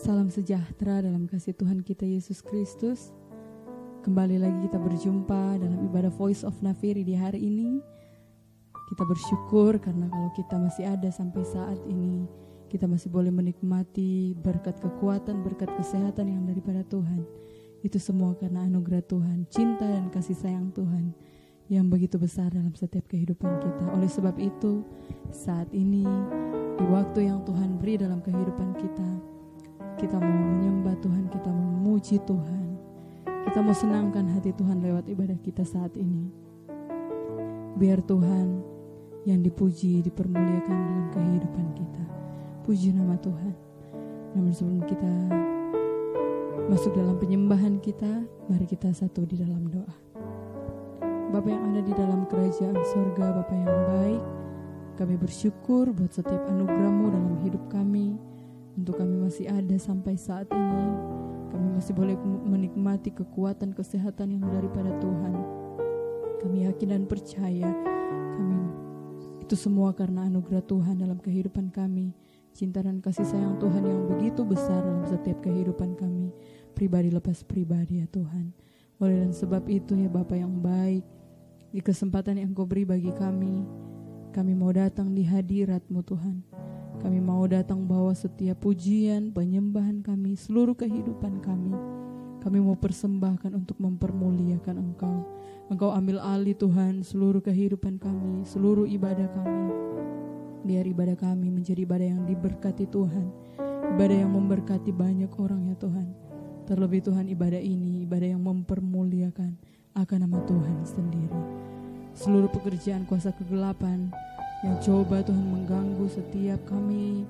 Salam sejahtera dalam kasih Tuhan kita Yesus Kristus. Kembali lagi kita berjumpa dalam ibadah Voice of Nafiri di hari ini. Kita bersyukur karena kalau kita masih ada sampai saat ini, kita masih boleh menikmati berkat kekuatan, berkat kesehatan yang daripada Tuhan. Itu semua karena anugerah Tuhan, cinta dan kasih sayang Tuhan yang begitu besar dalam setiap kehidupan kita. Oleh sebab itu, saat ini di waktu yang Tuhan beri dalam kehidupan kita mau menyembah Tuhan, kita mau memuji Tuhan, kita mau senangkan hati Tuhan lewat ibadah kita saat ini. Biar Tuhan yang dipuji, dipermuliakan dalam kehidupan kita. Puji nama Tuhan. Namun sebelum kita masuk dalam penyembahan kita, mari kita satu di dalam doa. Bapa yang ada di dalam kerajaan sorga, Bapa yang baik, kami bersyukur buat setiap anugerah-Mu dalam hidup kami. Untuk kami masih ada sampai saat ini, kami masih boleh menikmati kekuatan kesehatan yang daripada Tuhan. Kami yakin dan percaya itu semua karena anugerah Tuhan dalam kehidupan kami, cinta dan kasih sayang Tuhan yang begitu besar dalam setiap kehidupan kami, pribadi lepas pribadi ya Tuhan. Oleh dan sebab itu ya Bapa yang baik, di kesempatan yang Kau beri bagi kami mau datang di hadirat-Mu Tuhan. Kami mau datang bawa setiap pujian, penyembahan kami, seluruh kehidupan kami. Kami mau persembahkan untuk mempermuliakan Engkau. Engkau ambil alih Tuhan seluruh kehidupan kami, seluruh ibadah kami. Biar ibadah kami menjadi ibadah yang diberkati Tuhan. Ibadah yang memberkati banyak orang ya Tuhan. Terlebih Tuhan ibadah ini, ibadah yang mempermuliakan akan nama Tuhan sendiri. Seluruh pekerjaan kuasa kegelapan yang coba Tuhan mengganggu setiap kami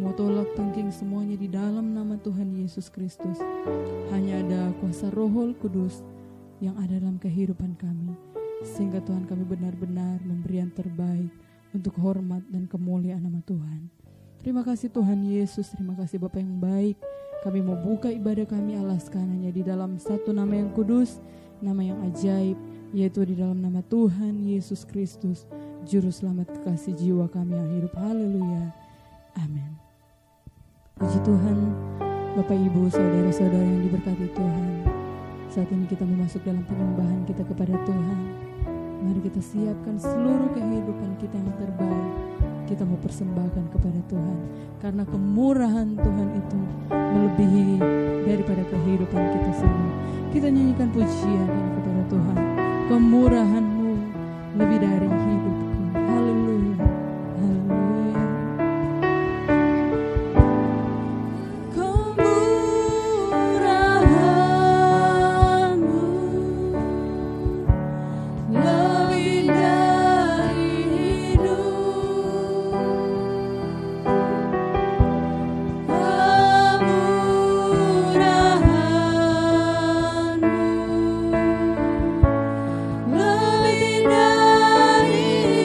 mau tolak tengking semuanya di dalam nama Tuhan Yesus Kristus. Hanya ada kuasa Roh Kudus yang ada dalam kehidupan kami, sehingga Tuhan kami benar-benar memberi yang terbaik untuk hormat dan kemuliaan nama Tuhan. Terima kasih Tuhan Yesus, terima kasih Bapa yang baik. Kami mau buka ibadah kami alaskan hanya di dalam satu nama yang kudus, nama yang ajaib, yaitu di dalam nama Tuhan Yesus Kristus, Juru Selamat kekasih jiwa kami yang hidup. Haleluya. Amin. Puji Tuhan, Bapak Ibu, saudara-saudara yang diberkati Tuhan. Saat ini kita memasuki dalam penyembahan kita kepada Tuhan. Mari kita siapkan seluruh kehidupan kita yang terbaik. Kita mau persembahkan kepada Tuhan. Karena kemurahan Tuhan itu melebihi daripada kehidupan kita semua. Kita nyanyikan pujian ini kepada Tuhan. Kemurahan-Mu lebih dari hidupku. Haleluya. Haleluya. Kemurahan-Mu lebih dari hidup. Kemurahan-Mu lebih dari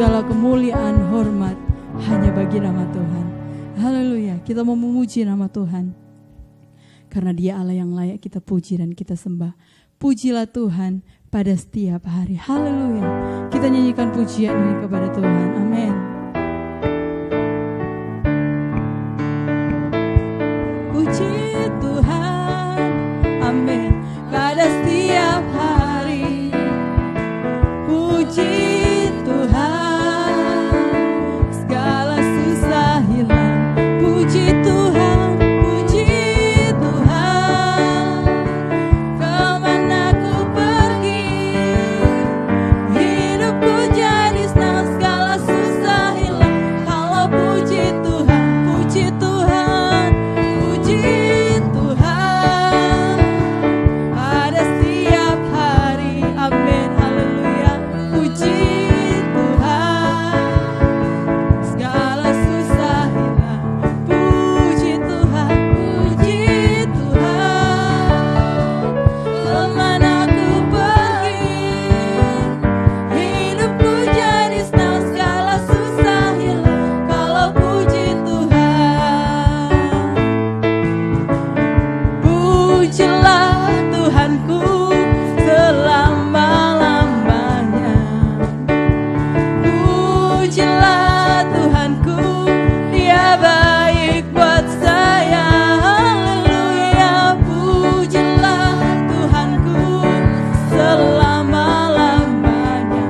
segala kemuliaan, hormat hanya bagi nama Tuhan. Haleluya, kita mau memuji nama Tuhan. Karena Dia Allah yang layak kita puji dan kita sembah. Pujilah Tuhan pada setiap hari. Haleluya, kita nyanyikan pujian ini kepada Tuhan. Amin. Puji Tuhan, amin, pada setiap hari. Puji Tuhan, segala susah hilang. Puji Tuhan, puji Tuhan, kemana ku pergi, hidupku jadi senang, segala susah hilang. Kalau puji Tuhan, puji Tuhan, puji Tuhan, pada setiap hari. Amin, haleluya. Puji Tuhan, segala susah hilang. Puji Tuhan, puji Tuhan, kemana ku pergi, hidupku jadi senang, segala susah hilang. Kalau puji Tuhan, pujilah Tuhanku selama-lamanya. Pujilah Tuhanku, Dia baik buat saya. Haleluya, pujilah Tuhanku selama-lamanya.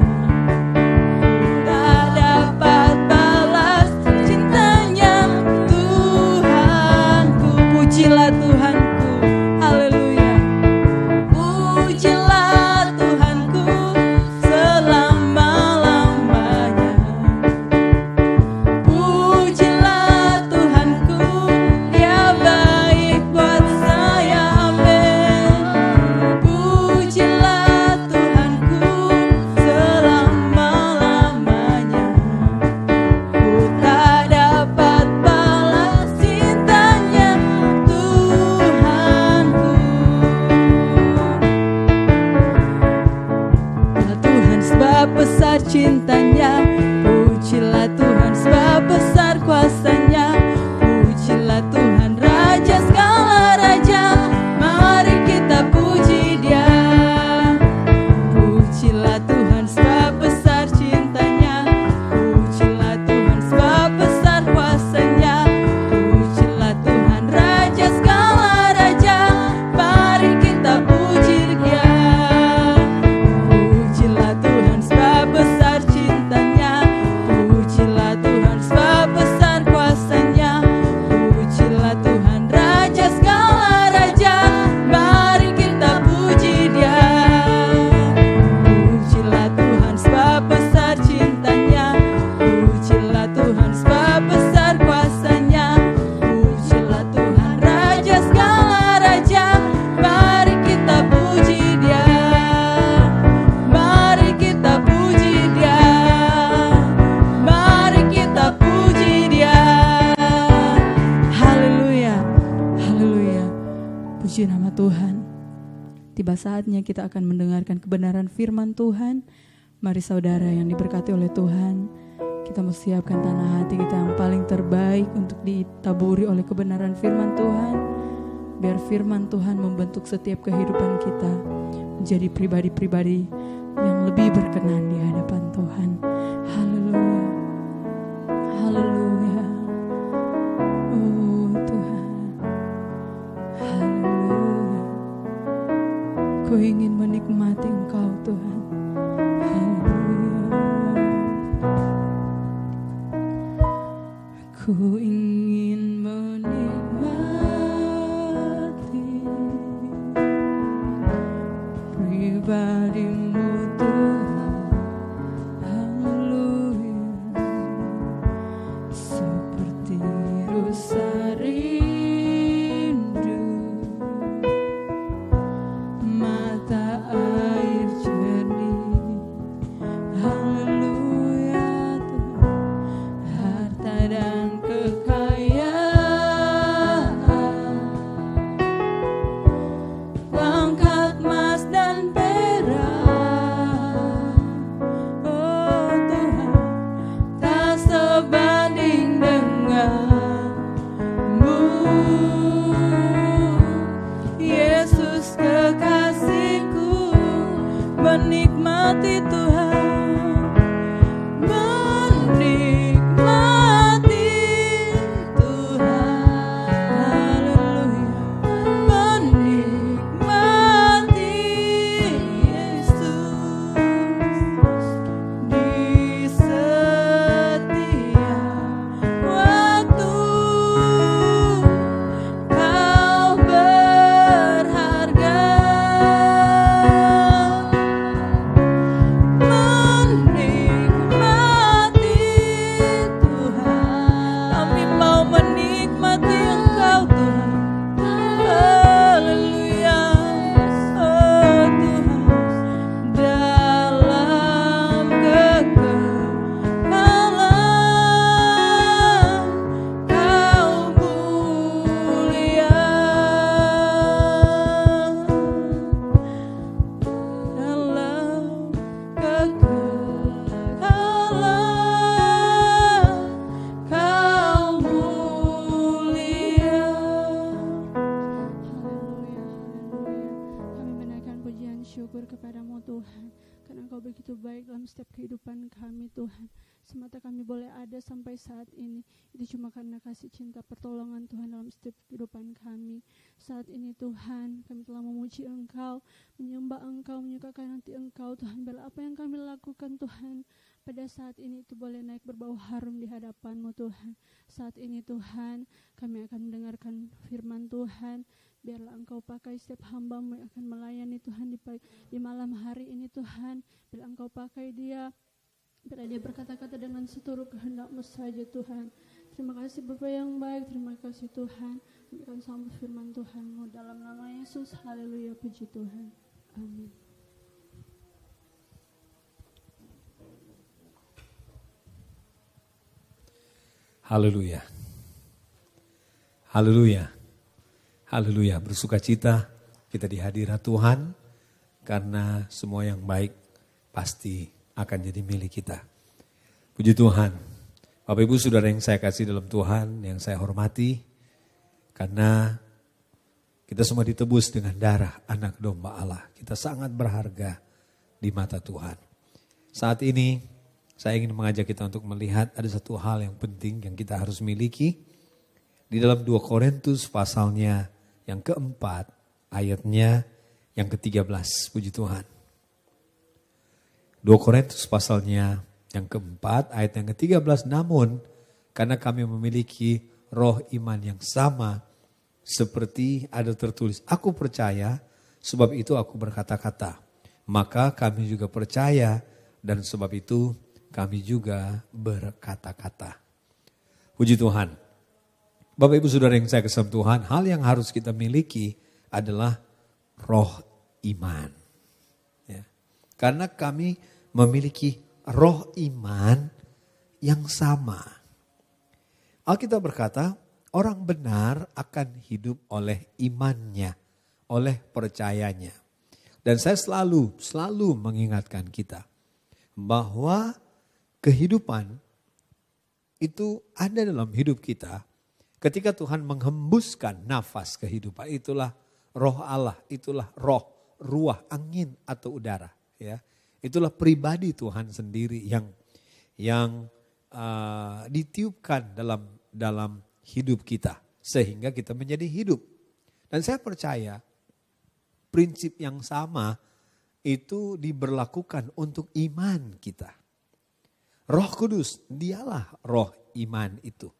Tak dapat balas cintanya Tuhanku. Pujilah Tuhanku, haleluya. Pujilah Tuhanku selama-lamanya. Pujilah Tuhanku, Dia baik buat saya. Amin. Pujilah Tuhanku selama-lamanya. Ku tak dapat balas cintanya Tuhanku. Pujilah Tuhan sebab besar cintanya. Pujilah Tuhan sebab besar kuasanya. Pujilah Tuhan Raja segala raja. Mari kita puji Dia. Pujilah Tuhan sebab besar cintanya. Pujilah Tuhan sebab besar kuasanya. Pujilah Tuhan Raja segala raja. Mari kita puji Dia. Pujilah Tuhan sebab besar cintanya. Pujilah Tuhan sebab besar kuasanya. Pujilah Tuhan Raja segala raja. Mari kita puji Dia. Pujilah Tuhan sebab besar cintanya. Pujilah Tuhan sebab besar kuasanya. Pujilah Tuhan Raja segala raja. Mari kita puji Dia. Mari kita puji Dia. Mari kita puji Dia. Haleluya, haleluya. Puji nama Tuhan. Tiba saatnya kita akan mendengarkan kebenaran firman Tuhan. Mari saudara yang diberkati oleh Tuhan, kita mau siapkan tanah hati kita yang paling terbaik untuk ditaburi oleh kebenaran firman Tuhan. Biar firman Tuhan membentuk setiap kehidupan kita menjadi pribadi-pribadi yang lebih berkenan di hadapan Tuhan. Haleluya, haleluya. Oh Tuhan, haleluya. Ku ingin menikmati Engkau Tuhan. Haleluya. Ku ingin menikmati pribadi-Mu Tuhan. Haleluya. Seperti rusa rindu mata air jernih. Haleluya Tuhan. Harta dan kekayaan, pangkat emas dan perak. Oh Tuhan, begitu baik dalam setiap kehidupan kami Tuhan. Semata kami boleh ada sampai saat ini, itu cuma karena kasih cinta pertolongan Tuhan dalam setiap kehidupan kami. Saat ini Tuhan, kami telah memuji Engkau, menyembah Engkau, menyukakan hati Engkau Tuhan. Biarlah apa yang kami lakukan Tuhan pada saat ini itu boleh naik berbau harum di hadapan-Mu Tuhan. Saat ini Tuhan, kami akan mendengarkan firman Tuhan. Biarlah Engkau pakai setiap hamba-Mu yang akan melayani Tuhan di malam hari ini Tuhan. Biarlah Engkau pakai dia, biarlah dia berkata-kata dengan seturut kehendak-Mu saja Tuhan. Terima kasih Bapa yang baik, terima kasih Tuhan. Kami akan sambut firman Tuhan-Mu dalam nama Yesus. Haleluya, puji Tuhan. Amin. Haleluya. Haleluya. Haleluya. Bersukacita kita di hadirat Tuhan karena semua yang baik pasti akan jadi milik kita. Puji Tuhan. Bapak Ibu Saudara yang saya kasih dalam Tuhan, yang saya hormati, karena kita semua ditebus dengan darah anak domba Allah. Kita sangat berharga di mata Tuhan. Saat ini saya ingin mengajak kita untuk melihat ada satu hal yang penting yang kita harus miliki. Di dalam 2 Korintus pasalnya yang keempat, ayatnya yang ke-13. Puji Tuhan. 2 Korintus pasalnya yang keempat, ayat yang ke-13. Namun, karena kami memiliki roh iman yang sama, seperti ada tertulis, aku percaya, sebab itu aku berkata-kata. Maka kami juga percaya, dan sebab itu kami juga berkata-kata. Puji Tuhan. Bapak Ibu Saudara yang saya kasih Tuhan, hal yang harus kita miliki adalah roh iman. Ya. Karena kami memiliki roh iman yang sama. Alkitab berkata, orang benar akan hidup oleh imannya, oleh percayanya. Dan saya selalu mengingatkan kita bahwa kehidupan itu ada dalam hidup kita ketika Tuhan menghembuskan nafas kehidupan. Itulah roh Allah, itulah roh, ruah, angin atau udara. Ya, itulah pribadi Tuhan sendiri yang ditiupkan dalam hidup kita sehingga kita menjadi hidup. Dan saya percaya prinsip yang sama itu diberlakukan untuk iman kita. Roh Kudus, dialah roh iman itu.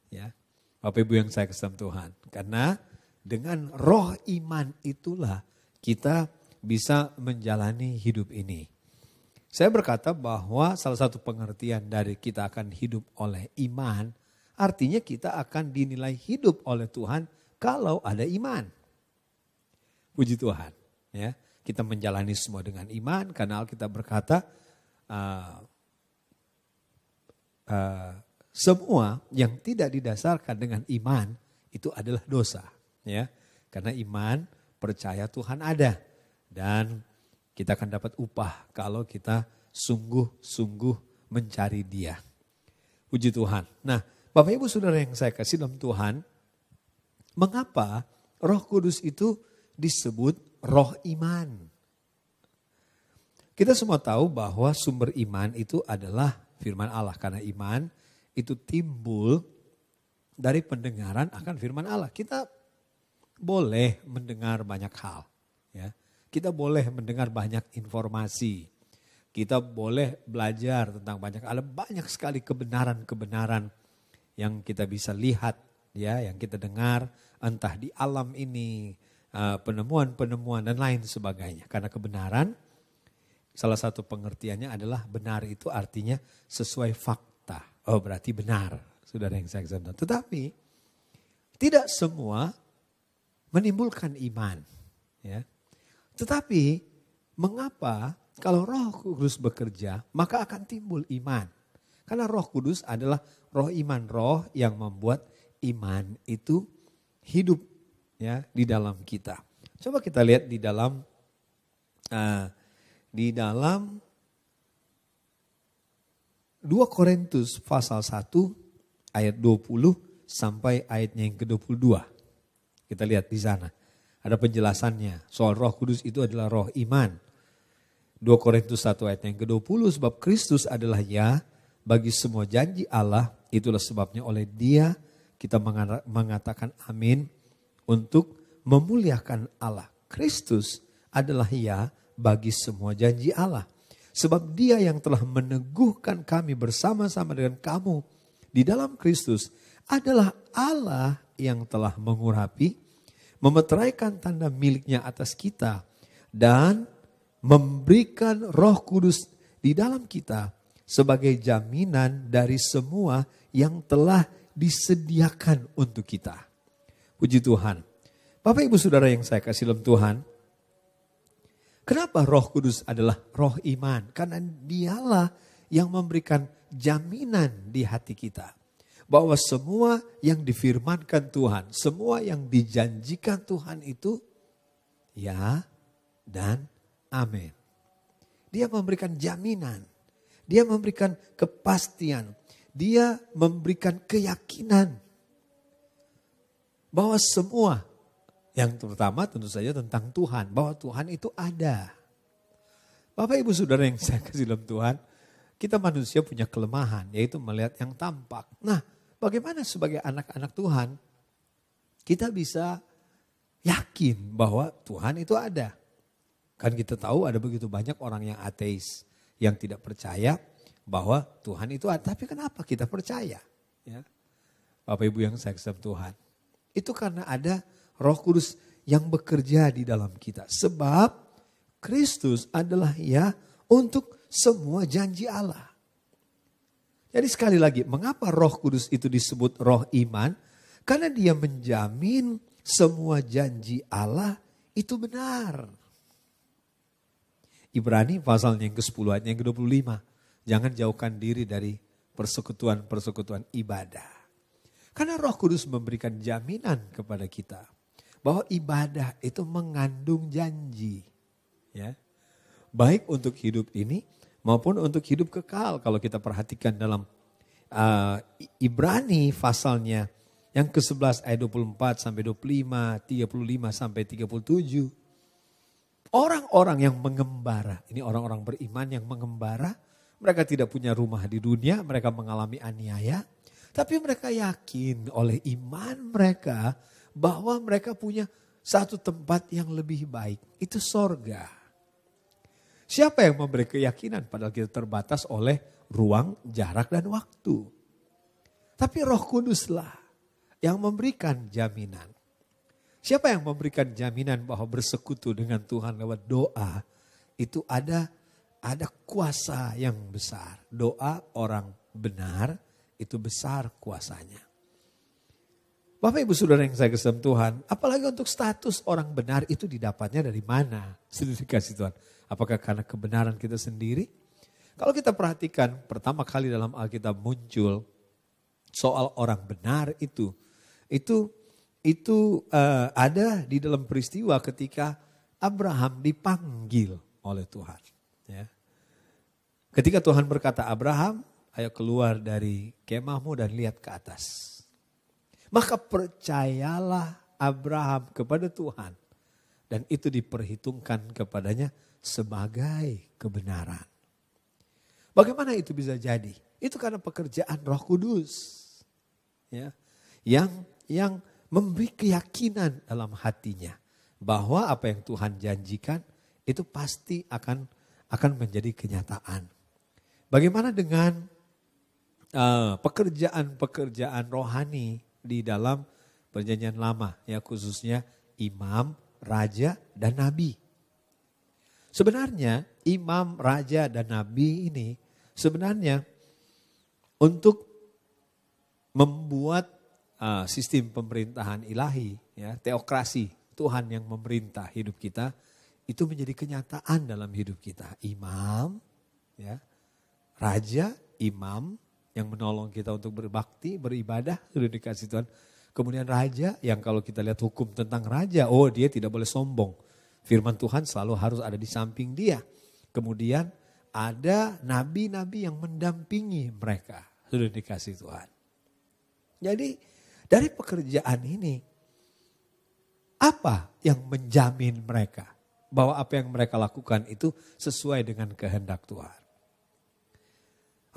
Ya, Bapak Ibu yang saya kasih Tuhan. Karena dengan roh iman itulah kita bisa menjalani hidup ini. Saya berkata bahwa salah satu pengertian dari kita akan hidup oleh iman, artinya kita akan dinilai hidup oleh Tuhan kalau ada iman. Puji Tuhan. Ya, kita menjalani semua dengan iman karena Alkitab berkata, semua yang tidak didasarkan dengan iman itu adalah dosa, ya. Karena iman percaya Tuhan ada dan kita akan dapat upah kalau kita sungguh-sungguh mencari Dia. Puji Tuhan. Nah, Bapak Ibu Saudara yang saya kasih dalam Tuhan, mengapa Roh Kudus itu disebut roh iman? Kita semua tahu bahwa sumber iman itu adalah firman Allah, karena iman itu timbul dari pendengaran akan firman Allah. Kita boleh mendengar banyak hal, ya. Kita boleh mendengar banyak informasi. Kita boleh belajar tentang banyak sekali kebenaran-kebenaran yang kita bisa lihat, ya, yang kita dengar entah di alam ini, penemuan-penemuan dan lain sebagainya. Karena kebenaran salah satu pengertiannya adalah benar itu artinya sesuai fakta. Oh, berarti benar, saudara yang saya katakan. Tetapi tidak semua menimbulkan iman, ya. Tetapi mengapa kalau Roh Kudus bekerja maka akan timbul iman? Karena Roh Kudus adalah roh iman, roh yang membuat iman itu hidup, ya, di dalam kita. Coba kita lihat di dalam 2 Korintus pasal 1 ayat 20 sampai ayatnya yang ke-22. Kita lihat di sana. Ada penjelasannya soal Roh Kudus itu adalah roh iman. 2 Korintus 1 ayat yang ke-20, sebab Kristus adalah ya bagi semua janji Allah, itulah sebabnya oleh Dia kita mengatakan amin untuk memuliakan Allah. Kristus adalah ya bagi semua janji Allah. Sebab Dia yang telah meneguhkan kami bersama-sama dengan kamu di dalam Kristus adalah Allah yang telah mengurapi, memeteraikan tanda miliknya atas kita, dan memberikan Roh Kudus di dalam kita sebagai jaminan dari semua yang telah disediakan untuk kita. Puji Tuhan. Bapak Ibu Saudara yang saya kasih dalam Tuhan, kenapa Roh Kudus adalah roh iman? Karena Dialah yang memberikan jaminan di hati kita bahwa semua yang difirmankan Tuhan, semua yang dijanjikan Tuhan itu ya dan amin. Dia memberikan jaminan, dia memberikan kepastian, dia memberikan keyakinan bahwa semua, yang terutama tentu saja tentang Tuhan, bahwa Tuhan itu ada. Bapak Ibu Saudara yang saya kasih dalam Tuhan, kita manusia punya kelemahan, yaitu melihat yang tampak. Nah, bagaimana sebagai anak-anak Tuhan, kita bisa yakin bahwa Tuhan itu ada. Kan kita tahu ada begitu banyak orang yang ateis, yang tidak percaya bahwa Tuhan itu ada. Tapi kenapa kita percaya? Ya. Bapak Ibu yang saya kasih Tuhan, itu karena ada Roh Kudus yang bekerja di dalam kita. Sebab Kristus adalah ya untuk semua janji Allah. Jadi sekali lagi, mengapa Roh Kudus itu disebut roh iman? Karena dia menjamin semua janji Allah itu benar. Ibrani pasal yang ke-10 ayat yang ke-25. Jangan jauhkan diri dari persekutuan-persekutuan ibadah. Karena Roh Kudus memberikan jaminan kepada kita bahwa ibadah itu mengandung janji. Ya. Baik untuk hidup ini maupun untuk hidup kekal. Kalau kita perhatikan dalam Ibrani pasalnya yang ke-11 ayat 24 sampai 25, 35 sampai 37. Orang-orang yang mengembara, ini orang-orang beriman yang mengembara, mereka tidak punya rumah di dunia, mereka mengalami aniaya, tapi mereka yakin oleh iman mereka bahwa mereka punya satu tempat yang lebih baik, itu sorga. Siapa yang memberi keyakinan padahal kita terbatas oleh ruang, jarak, dan waktu. Tapi Roh Kuduslah yang memberikan jaminan. Siapa yang memberikan jaminan bahwa bersekutu dengan Tuhan lewat doa itu ada kuasa yang besar. Doa orang benar itu besar kuasanya. Bapak Ibu Saudara yang saya kasih Tuhan, apalagi untuk status orang benar itu didapatnya dari mana? Sudah dikasih Tuhan. Apakah karena kebenaran kita sendiri? Kalau kita perhatikan pertama kali dalam Alkitab muncul soal orang benar itu ada di dalam peristiwa ketika Abraham dipanggil oleh Tuhan. Ya. Ketika Tuhan berkata, Abraham, ayo keluar dari kemahmu dan lihat ke atas. Maka percayalah Abraham kepada Tuhan. Dan itu diperhitungkan kepadanya sebagai kebenaran. Bagaimana itu bisa jadi? Itu karena pekerjaan Roh Kudus. Ya. Yang memberi keyakinan dalam hatinya bahwa apa yang Tuhan janjikan itu pasti akan menjadi kenyataan. Bagaimana dengan pekerjaan rohani di dalam Perjanjian Lama, ya khususnya imam, raja, dan nabi. Sebenarnya imam, raja, dan nabi ini sebenarnya untuk membuat sistem pemerintahan ilahi, ya, teokrasi, Tuhan yang memerintah hidup kita, itu menjadi kenyataan dalam hidup kita. Imam, ya, raja, imam yang menolong kita untuk berbakti, beribadah, sudah dikasih Tuhan. Kemudian raja yang kalau kita lihat hukum tentang raja, oh dia tidak boleh sombong. Firman Tuhan selalu harus ada di samping dia. Kemudian ada nabi-nabi yang mendampingi mereka, sudah dikasih Tuhan. Jadi dari pekerjaan ini, apa yang menjamin mereka? bahwa apa yang mereka lakukan itu sesuai dengan kehendak Tuhan.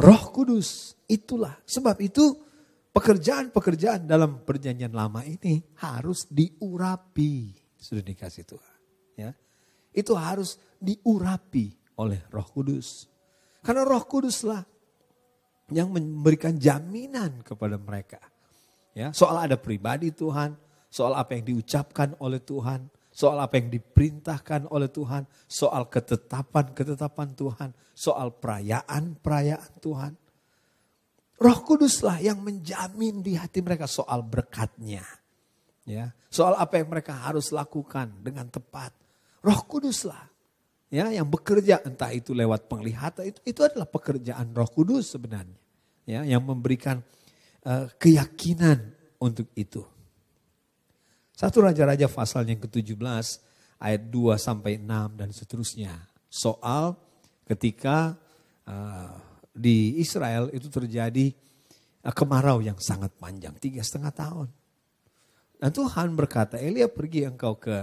Roh Kudus itulah. Sebab itu pekerjaan-pekerjaan dalam perjanjian lama ini harus diurapi. Sudah dikasih Tuhan. Ya. Itu harus diurapi oleh Roh Kudus. Karena Roh Kuduslah yang memberikan jaminan kepada mereka. Ya, soal ada pribadi Tuhan, soal apa yang diucapkan oleh Tuhan, soal apa yang diperintahkan oleh Tuhan, soal ketetapan-ketetapan Tuhan, soal perayaan-perayaan Tuhan. Roh Kuduslah yang menjamin di hati mereka soal berkatnya. Ya, soal apa yang mereka harus lakukan dengan tepat. Roh Kuduslah ya, yang bekerja, entah itu lewat penglihatan, itu adalah pekerjaan Roh Kudus sebenarnya. Ya, yang memberikan keyakinan untuk itu. 1 Raja-Raja pasal yang ke-17 ayat 2 sampai 6 dan seterusnya. Soal ketika di Israel itu terjadi kemarau yang sangat panjang, 3,5 tahun. Dan Tuhan berkata, Elia pergi engkau ke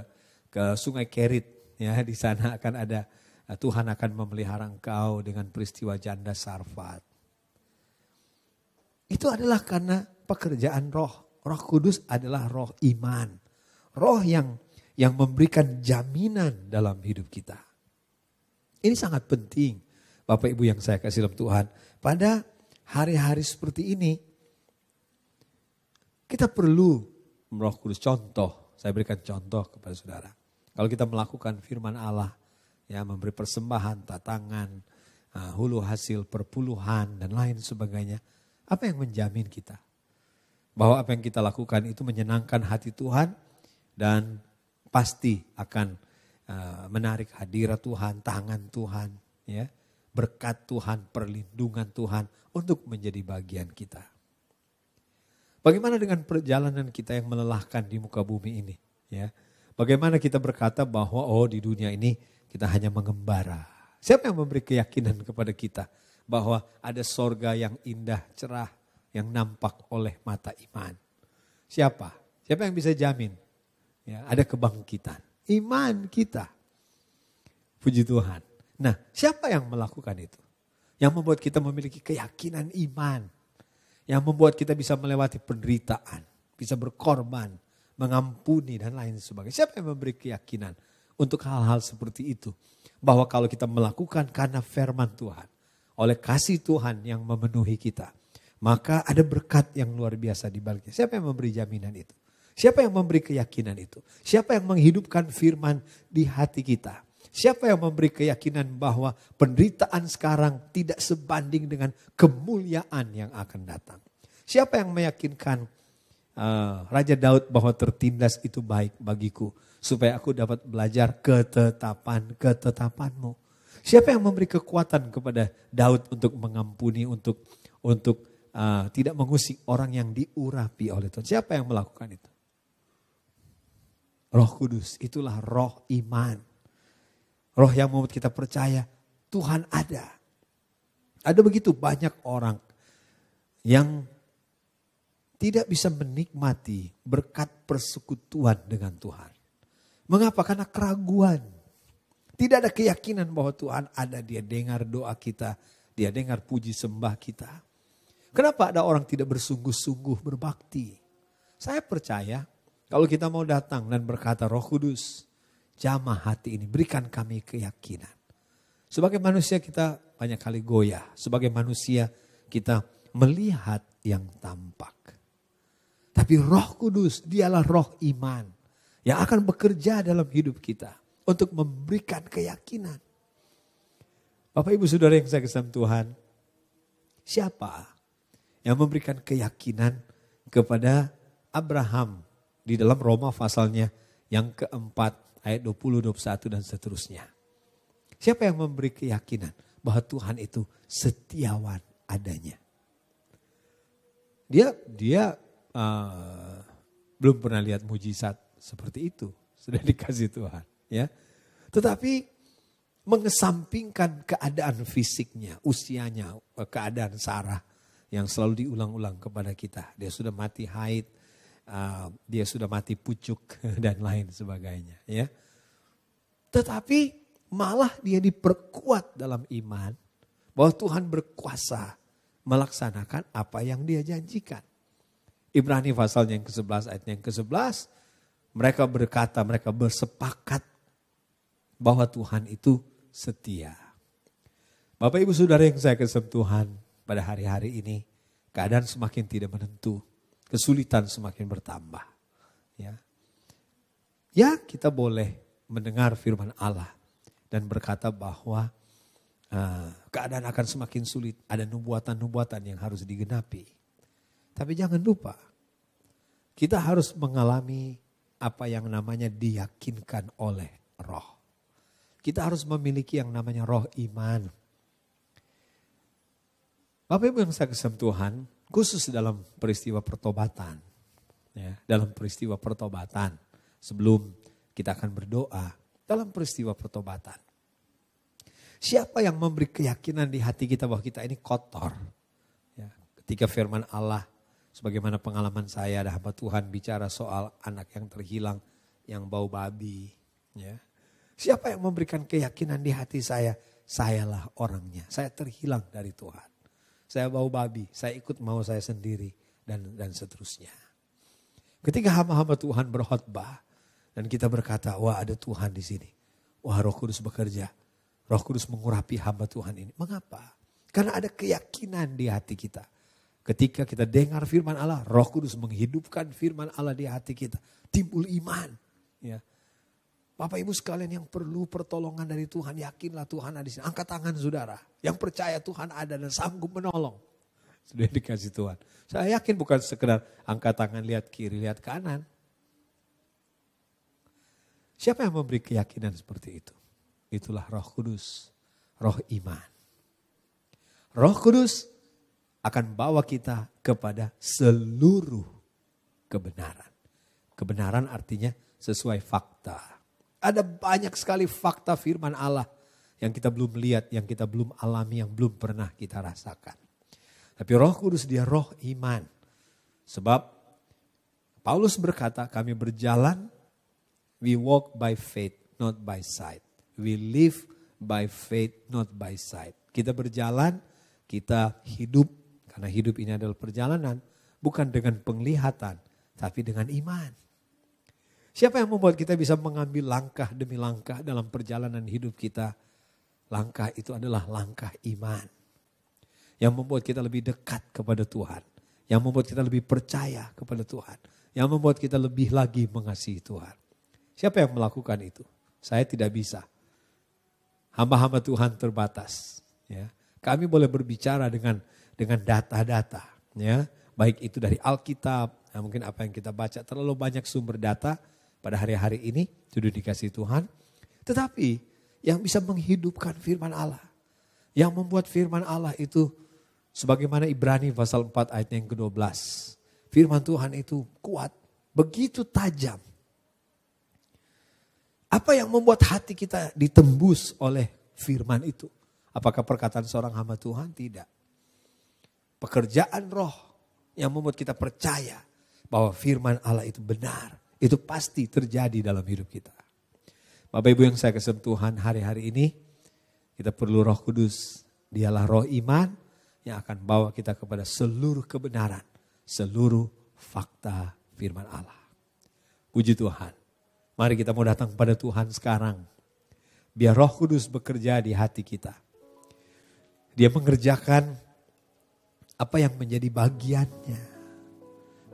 sungai Kerit, ya di sana akan ada Tuhan akan memelihara engkau dengan peristiwa janda Sarfat. Itu adalah karena pekerjaan Roh. Roh Kudus adalah roh iman. Roh yang memberikan jaminan dalam hidup kita. Ini sangat penting Bapak Ibu yang saya kasih dalam Tuhan. Pada hari-hari seperti ini kita perlu Roh Kudus. Contoh, saya berikan contoh kepada saudara. Kalau kita melakukan firman Allah, ya memberi persembahan, tatangan, hulu hasil, perpuluhan dan lain sebagainya. Apa yang menjamin kita? Bahwa apa yang kita lakukan itu menyenangkan hati Tuhan dan pasti akan menarik hadirat Tuhan, tangan Tuhan, ya, berkat Tuhan, perlindungan Tuhan untuk menjadi bagian kita. Bagaimana dengan perjalanan kita yang melelahkan di muka bumi ini? Ya, bagaimana kita berkata bahwa di dunia ini kita hanya mengembara. Siapa yang memberi keyakinan kepada kita bahwa ada sorga yang indah, cerah, yang nampak oleh mata iman? Siapa? Siapa yang bisa jamin? Ya, ada kebangkitan. Iman kita. Puji Tuhan. Nah, siapa yang melakukan itu? Yang membuat kita memiliki keyakinan iman. Yang membuat kita bisa melewati penderitaan. Bisa berkorban, mengampuni dan lain sebagainya. Siapa yang memberi keyakinan untuk hal-hal seperti itu? Bahwa kalau kita melakukan karena firman Tuhan. Oleh kasih Tuhan yang memenuhi kita. Maka ada berkat yang luar biasa di baliknya. Siapa yang memberi jaminan itu? Siapa yang memberi keyakinan itu? Siapa yang menghidupkan firman di hati kita? Siapa yang memberi keyakinan bahwa penderitaan sekarang tidak sebanding dengan kemuliaan yang akan datang? Siapa yang meyakinkan Raja Daud bahwa tertindas itu baik bagiku, supaya aku dapat belajar ketetapan-ketetapanmu? Siapa yang memberi kekuatan kepada Daud untuk mengampuni, untuk tidak mengusik orang yang diurapi oleh Tuhan? Siapa yang melakukan itu? Roh Kudus, itulah roh iman. Roh yang membuat kita percaya Tuhan ada. Ada begitu banyak orang yang tidak bisa menikmati berkat persekutuan dengan Tuhan. Mengapa? Karena keraguan. Tidak ada keyakinan bahwa Tuhan ada. Dia dengar doa kita. Dia dengar puji sembah kita. Kenapa ada orang tidak bersungguh-sungguh berbakti? Saya percaya kalau kita mau datang dan berkata, Roh Kudus, jamah hati ini, berikan kami keyakinan. Sebagai manusia kita banyak kali goyah. Sebagai manusia kita melihat yang tampak. Tapi Roh Kudus, dialah roh iman yang akan bekerja dalam hidup kita untuk memberikan keyakinan. Bapak Ibu Saudara yang saya kasih Tuhan, siapa yang memberikan keyakinan kepada Abraham di dalam Roma pasalnya yang keempat ayat 20, 21 dan seterusnya? Siapa yang memberi keyakinan bahwa Tuhan itu setiawan adanya? Dia belum pernah lihat mujizat seperti itu, sudah dikasih Tuhan, ya. Tetapi mengesampingkan keadaan fisiknya, usianya, keadaan Sarah yang selalu diulang-ulang kepada kita. Dia sudah mati haid, dia sudah mati pucuk dan lain sebagainya, ya. Tetapi malah dia diperkuat dalam iman bahwa Tuhan berkuasa melaksanakan apa yang dia janjikan. Ibrani pasalnya yang ke-11 ayatnya yang ke-11, mereka berkata, mereka bersepakat bahwa Tuhan itu setia. Bapak Ibu Saudara yang saya kasih Tuhan, pada hari-hari ini keadaan semakin tidak menentu, kesulitan semakin bertambah. Ya, kita boleh mendengar firman Allah dan berkata bahwa keadaan akan semakin sulit, ada nubuatan-nubuatan yang harus digenapi. Tapi jangan lupa, kita harus mengalami apa yang namanya diyakinkan oleh roh. Kita harus memiliki yang namanya roh iman. Bapak Ibu yang saya kasih Tuhan, khusus dalam peristiwa pertobatan. Dalam peristiwa pertobatan, sebelum kita akan berdoa, dalam peristiwa pertobatan. Siapa yang memberi keyakinan di hati kita bahwa kita ini kotor? Ketika firman Allah, sebagaimana pengalaman saya ada hamba Tuhan bicara soal anak yang terhilang, yang bau babi. Siapa yang memberikan keyakinan di hati saya? Sayalah orangnya, saya terhilang dari Tuhan. Saya bau babi, saya ikut mau saya sendiri, dan seterusnya. Ketika hamba-hamba Tuhan berkhotbah, dan kita berkata, wah ada Tuhan di sini. Wah Roh Kudus bekerja. Roh Kudus mengurapi hamba Tuhan ini. Mengapa? Karena ada keyakinan di hati kita. Ketika kita dengar firman Allah, Roh Kudus menghidupkan firman Allah di hati kita. Timbul iman. Bapak Ibu sekalian yang perlu pertolongan dari Tuhan, yakinlah Tuhan ada di sini. Angkat tangan saudara. Yang percaya Tuhan ada dan sanggup menolong. Sudah dikasih Tuhan. Saya yakin bukan sekedar angkat tangan lihat kiri, lihat kanan. Siapa yang memberi keyakinan seperti itu? Itulah Roh Kudus, roh iman. Roh Kudus akan bawa kita kepada seluruh kebenaran. Kebenaran artinya sesuai fakta. Ada banyak sekali fakta firman Allah yang kita belum lihat, yang kita belum alami, yang belum pernah kita rasakan. Tapi Roh Kudus dia roh iman. Sebab Paulus berkata, kami berjalan, we walk by faith, not by sight. We live by faith, not by sight. Kita berjalan, kita hidup, karena hidup ini adalah perjalanan, bukan dengan penglihatan, tapi dengan iman. Siapa yang membuat kita bisa mengambil langkah demi langkah dalam perjalanan hidup kita? Langkah itu adalah langkah iman. Yang membuat kita lebih dekat kepada Tuhan. Yang membuat kita lebih percaya kepada Tuhan. Yang membuat kita lebih lagi mengasihi Tuhan. Siapa yang melakukan itu? Saya tidak bisa. Hamba-hamba Tuhan terbatas. Kami boleh berbicara dengan data-data. Baik itu dari Alkitab. Mungkin apa yang kita baca terlalu banyak sumber data. Pada hari-hari ini sudah dikasih Tuhan. Tetapi yang bisa menghidupkan firman Allah. Yang membuat firman Allah itu sebagaimana Ibrani pasal 4 ayat yang ke-12. Firman Tuhan itu kuat, begitu tajam. Apa yang membuat hati kita ditembus oleh firman itu? Apakah perkataan seorang hamba Tuhan? Tidak. Pekerjaan roh yang membuat kita percaya bahwa firman Allah itu benar. Itu pasti terjadi dalam hidup kita. Bapak Ibu yang saya kasih Tuhan, hari-hari ini kita perlu Roh Kudus. Dialah roh iman yang akan bawa kita kepada seluruh kebenaran, seluruh fakta firman Allah. Puji Tuhan. Mari kita mau datang kepada Tuhan sekarang. Biar Roh Kudus bekerja di hati kita. Dia mengerjakan apa yang menjadi bagiannya.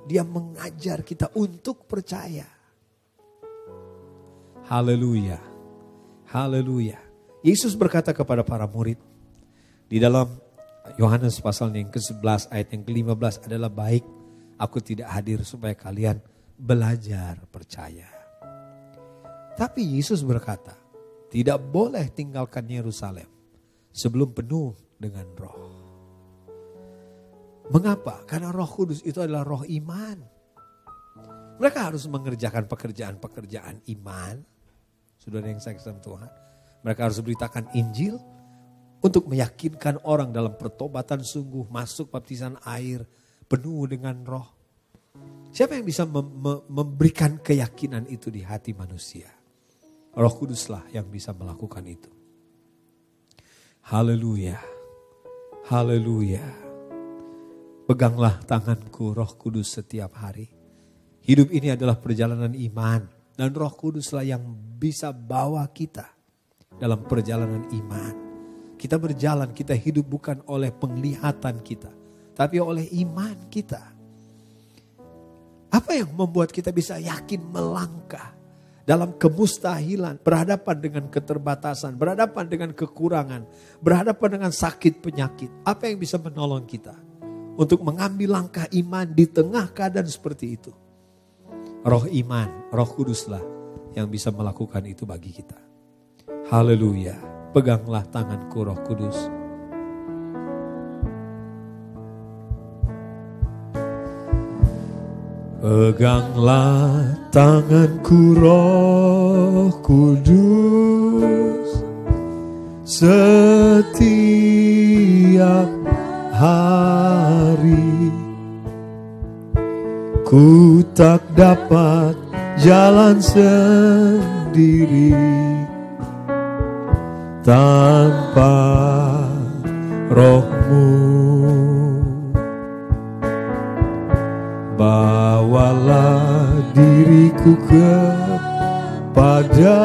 Dia mengajar kita untuk percaya. Haleluya. Haleluya. Yesus berkata kepada para murid. Di dalam Yohanes pasal yang ke-11 ayat yang ke-15 adalah baik. Aku tidak hadir supaya kalian belajar percaya. Tapi Yesus berkata. Tidak boleh tinggalkan Yerusalem. Sebelum penuh dengan roh. Mengapa? Karena Roh Kudus itu adalah roh iman. Mereka harus mengerjakan pekerjaan-pekerjaan iman. Saudara yang saya kasih Tuhan. Mereka harus beritakan Injil untuk meyakinkan orang dalam pertobatan sungguh, masuk baptisan air, penuh dengan roh. Siapa yang bisa memberikan keyakinan itu di hati manusia? Roh Kuduslah yang bisa melakukan itu. Haleluya. Haleluya. Peganglah tanganku Roh Kudus setiap hari. Hidup ini adalah perjalanan iman. Dan Roh Kuduslah yang bisa bawa kita dalam perjalanan iman. Kita berjalan, kita hidup bukan oleh penglihatan kita. Tapi oleh iman kita. Apa yang membuat kita bisa yakin melangkah dalam kemustahilan, berhadapan dengan keterbatasan, berhadapan dengan kekurangan, berhadapan dengan sakit penyakit. Apa yang bisa menolong kita untuk mengambil langkah iman di tengah keadaan seperti itu? Roh iman, Roh Kuduslah yang bisa melakukan itu bagi kita. Haleluya. Peganglah tanganku Roh Kudus. Peganglah tanganku Roh Kudus setiap hari. Ku tak dapat jalan sendiri tanpa Roh-Mu. Bawalah diriku kepada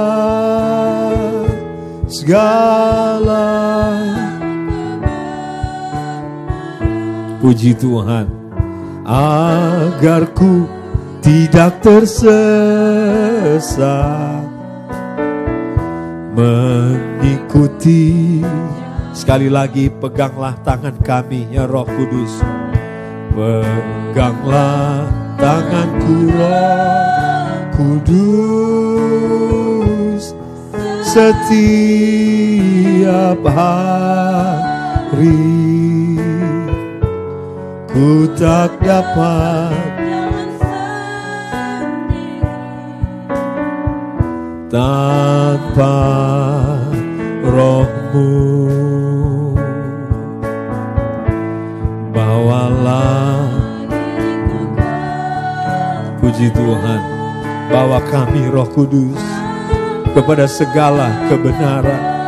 segala. Puji Tuhan, agar ku tidak tersesat, mengikuti. Sekali lagi, peganglah tangan kami ya Roh Kudus. Peganglah tanganku Roh Kudus setiap hari. Ku tak dapat tanpa Roh-Mu. Bawalah, puji Tuhan, bawa kami Roh Kudus kepada segala kebenaran.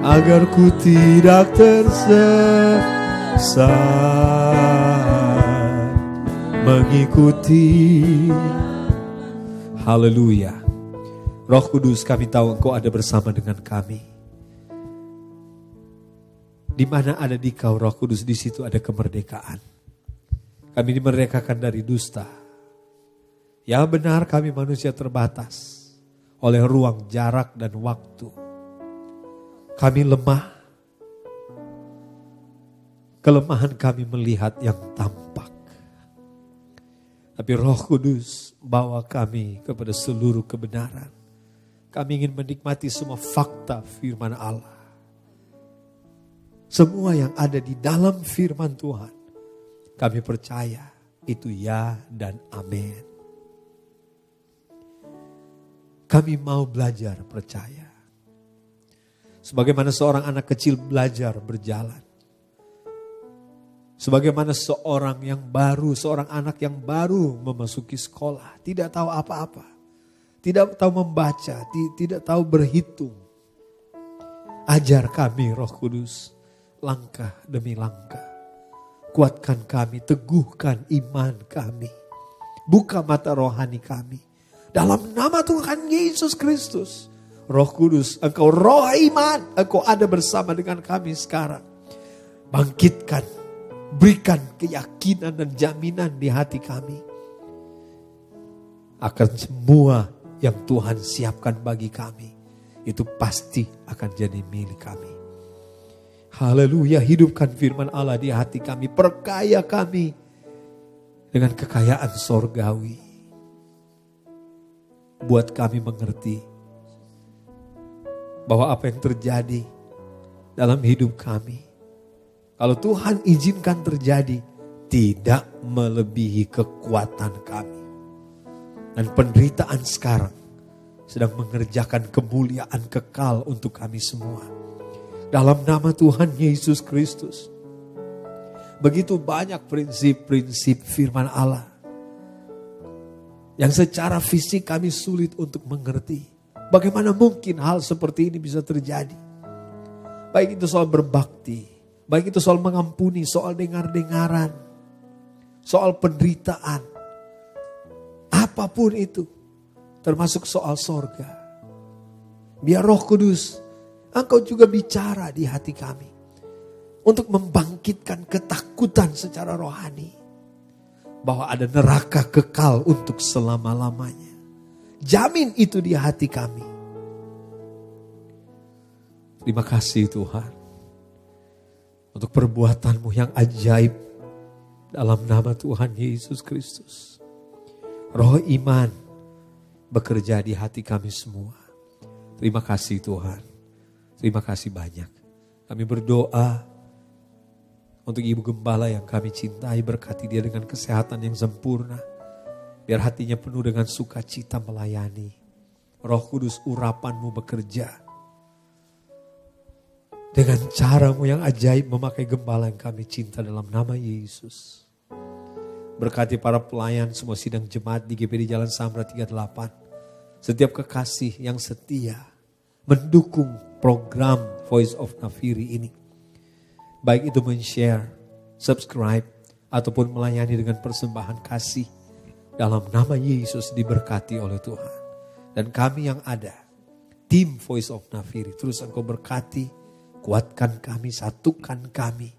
Agar ku tidak tersesat, mengikuti. Haleluya. Roh Kudus, kami tahu Engkau ada bersama dengan kami. Di mana ada di Kau Roh Kudus, di situ ada kemerdekaan. Kami dimerdekakan dari dusta. Ya benar, kami manusia terbatas oleh ruang, jarak, dan waktu. Kami lemah. Kelemahan kami melihat yang tampak. Tapi Roh Kudus bawa kami kepada seluruh kebenaran. Kami ingin menikmati semua fakta firman Allah. Semua yang ada di dalam firman Tuhan, kami percaya itu ya dan amin. Kami mau belajar percaya. Sebagaimana seorang anak kecil belajar berjalan. Sebagaimana seorang anak yang baru memasuki sekolah, tidak tahu apa-apa. Tidak tahu membaca, tidak tahu berhitung. Ajar kami Roh Kudus, langkah demi langkah. Kuatkan kami, teguhkan iman kami. Buka mata rohani kami. Dalam nama Tuhan Yesus Kristus. Roh Kudus, Engkau roh iman. Engkau ada bersama dengan kami sekarang. Bangkitkan, berikan keyakinan dan jaminan di hati kami. Akan semua yang Tuhan siapkan bagi kami, itu pasti akan jadi milik kami. Haleluya, hidupkan firman Allah di hati kami. Perkaya kami dengan kekayaan sorgawi. Buat kami mengerti bahwa apa yang terjadi dalam hidup kami, kalau Tuhan izinkan terjadi, tidak melebihi kekuatan kami. Dan penderitaan sekarang sedang mengerjakan kemuliaan kekal untuk kami semua. Dalam nama Tuhan Yesus Kristus. Begitu banyak prinsip-prinsip firman Allah Yang secara fisik kami sulit untuk mengerti. Bagaimana mungkin hal seperti ini bisa terjadi? Baik itu soal berbakti, baik itu soal mengampuni, soal dengar-dengaran, soal penderitaan. Apapun itu, termasuk soal sorga. Biar Roh Kudus, Engkau juga bicara di hati kami. Untuk membangkitkan ketakutan secara rohani. Bahwa ada neraka kekal untuk selama-lamanya. Jamin itu di hati kami. Terima kasih Tuhan. Untuk perbuatan-Mu yang ajaib. Dalam nama Tuhan Yesus Kristus. Roh iman bekerja di hati kami semua. Terima kasih Tuhan. Terima kasih banyak. Kami berdoa untuk Ibu Gembala yang kami cintai, berkati dia dengan kesehatan yang sempurna. Biar hatinya penuh dengan sukacita melayani. Roh Kudus, urapan-Mu bekerja. Dengan cara-Mu yang ajaib memakai gembala yang kami cinta dalam nama Yesus. Berkati para pelayan semua sidang jemaat di GPD Jalan Samra 38. Setiap kekasih yang setia mendukung program Voice of Nafiri ini. Baik itu men-share, subscribe, ataupun melayani dengan persembahan kasih. Dalam nama Yesus diberkati oleh Tuhan. Dan kami yang ada, tim Voice of Nafiri, terus Engkau berkati, kuatkan kami, satukan kami.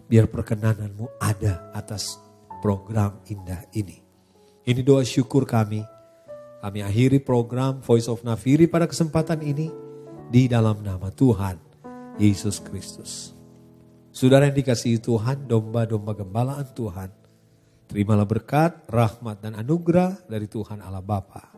Biar perkenanan-Mu ada atas program indah ini. Ini doa syukur kami. Kami akhiri program Voice of Nafiri pada kesempatan ini. Di dalam nama Tuhan Yesus Kristus. Saudara yang dikasihi Tuhan, domba-domba gembalaan Tuhan. Terimalah berkat, rahmat dan anugerah dari Tuhan Allah Bapa.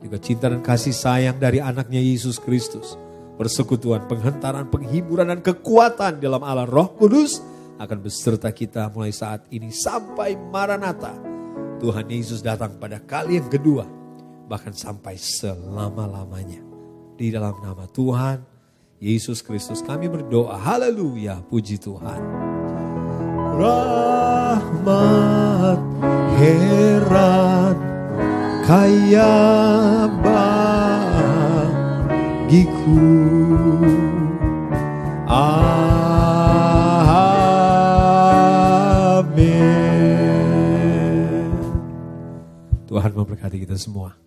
Juga cinta dan kasih sayang dari anaknya Yesus Kristus. Persekutuan, penghantaran, penghiburan dan kekuatan dalam Allah Roh Kudus akan beserta kita mulai saat ini sampai Maranatha. Tuhan Yesus datang pada kali yang kedua. Bahkan sampai selama-lamanya. Di dalam nama Tuhan Yesus Kristus kami berdoa. Haleluya, puji Tuhan. Rahmat, heran, kaya bagiku. Amin. Tuhan memberkati kita semua.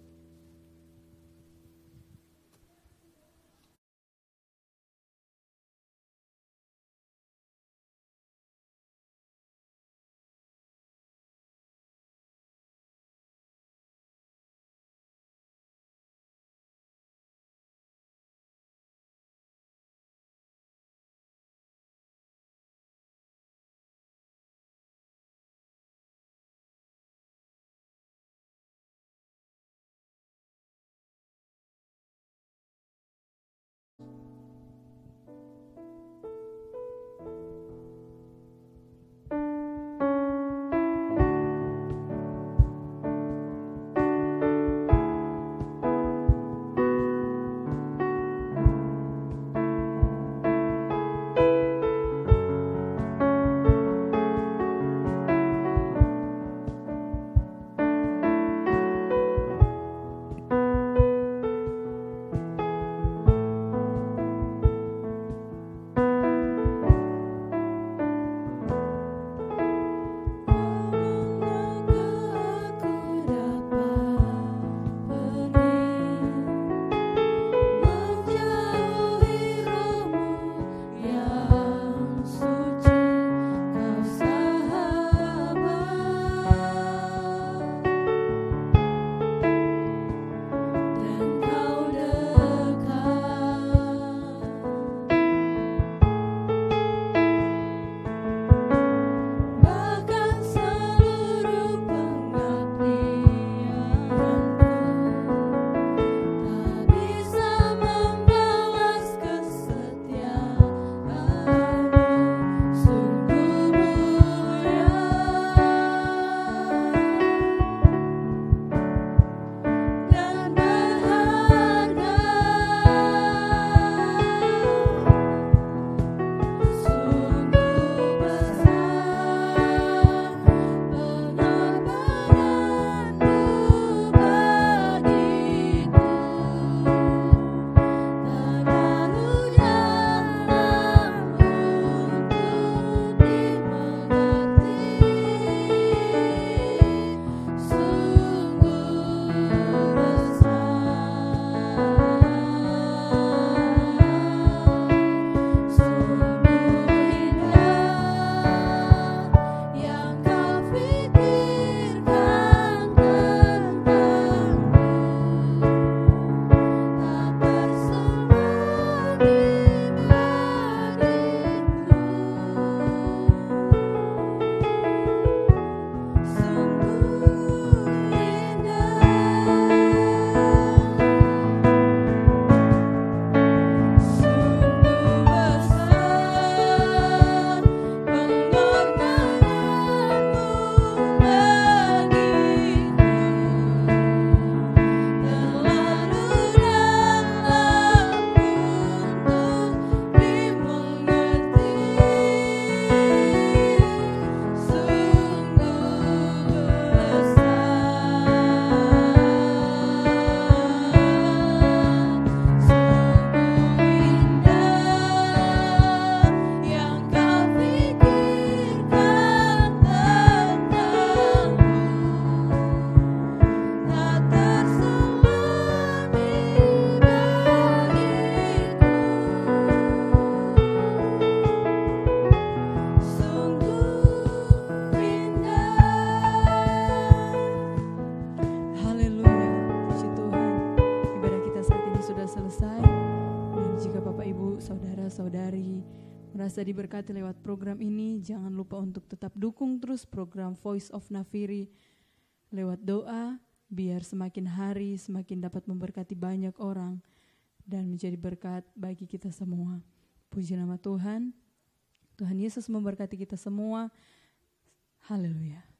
menyadari, merasa diberkati lewat program ini, jangan lupa untuk tetap dukung terus program Voice of Nafiri lewat doa, biar semakin hari semakin dapat memberkati banyak orang dan menjadi berkat bagi kita semua. Puji nama Tuhan. Tuhan Yesus memberkati kita semua. Haleluya.